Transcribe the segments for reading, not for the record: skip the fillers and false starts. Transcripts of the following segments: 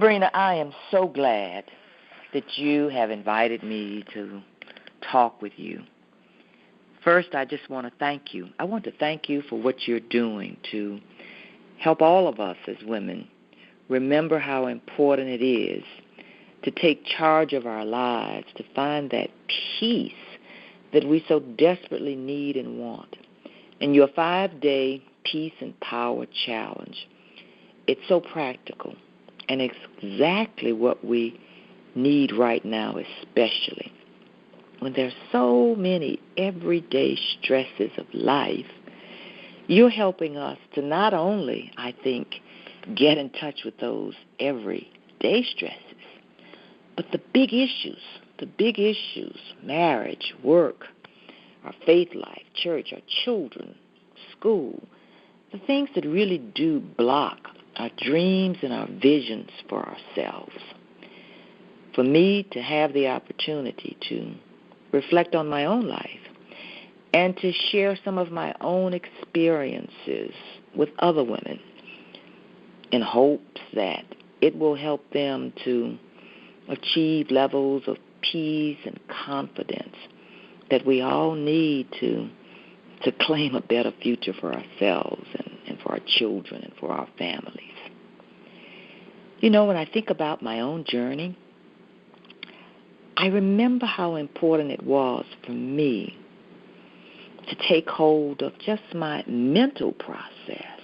Sabrina, I am so glad that you have invited me to talk with you. First, I just want to thank you. I want to thank you for what you're doing to help all of us as women remember how important it is to take charge of our lives, to find that peace that we so desperately need and want. And your 5-day Peace and Power Challenge, it's so practical and it's exactly what we need right now, especially when there's so many everyday stresses of life. You're helping us to not only, I think, get in touch with those everyday stresses, but the big issues, marriage, work, our faith life, church, our children, school, the things that really do block our dreams and our visions for ourselves. For me to have the opportunity to reflect on my own life and to share some of my own experiences with other women in hopes that it will help them to achieve levels of peace and confidence that we all need to claim a better future for ourselves and for our children and for our families. You know, when I think about my own journey, I remember how important it was for me to take hold of just my mental process,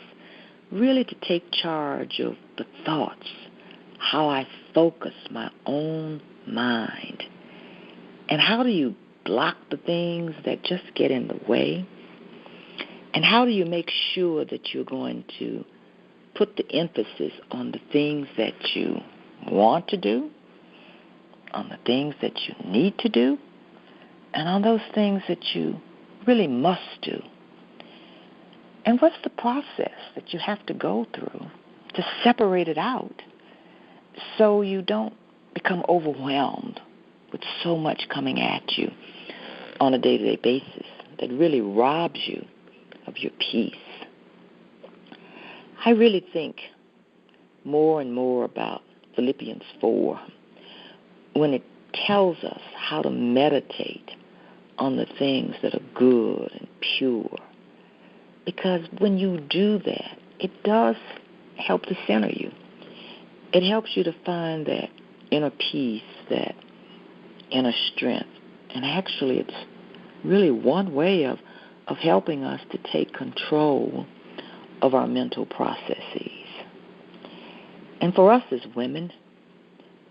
really to take charge of the thoughts, how I focus my own mind, and how do you block the things that just get in the way, and how do you make sure that you're going to put the emphasis on the things that you want to do, on the things that you need to do, and on those things that you really must do. And what's the process that you have to go through to separate it out so you don't become overwhelmed with so much coming at you on a day-to-day basis that really robs you of your peace? I really think more and more about Philippians 4 when it tells us how to meditate on the things that are good and pure. Because when you do that, it does help to center you. It helps you to find that inner peace, that inner strength. And actually, it's really one way of helping us to take control of our mental processes. And for us as women,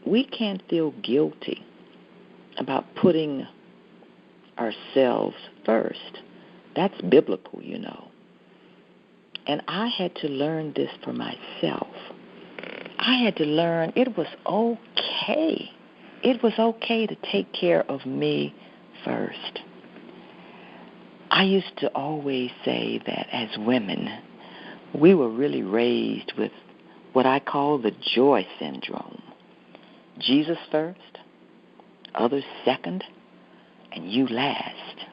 we can't feel guilty about putting ourselves first. That's biblical, you know. And I had to learn this for myself. I had to learn it was okay. It was okay to take care of me first. I used to always say that as women, we were really raised with what I call the joy syndrome. Jesus first, others second, and you last.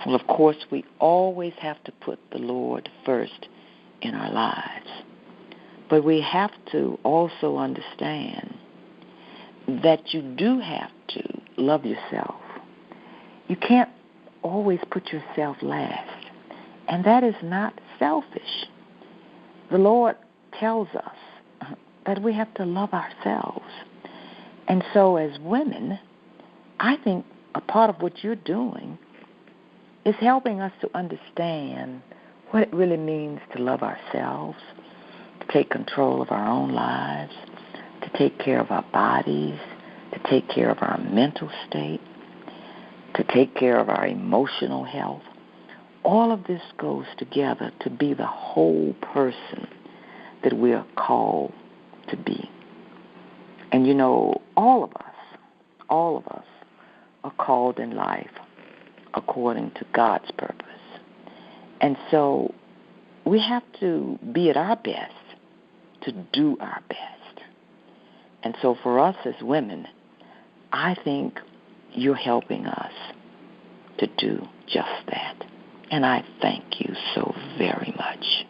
Well, of course, we always have to put the Lord first in our lives. But we have to also understand that you do have to love yourself. You can't always put yourself last. And that is not selfish. The Lord tells us that we have to love ourselves. And so as women, I think a part of what you're doing is helping us to understand what it really means to love ourselves, to take control of our own lives, to take care of our bodies, to take care of our mental state, to take care of our emotional health. All of this goes together to be the whole person that we are called to be. And you know, all of us are called in life according to God's purpose. And so we have to be at our best to do our best. And so for us as women, I think you're helping us to do just that. And I thank you so very much.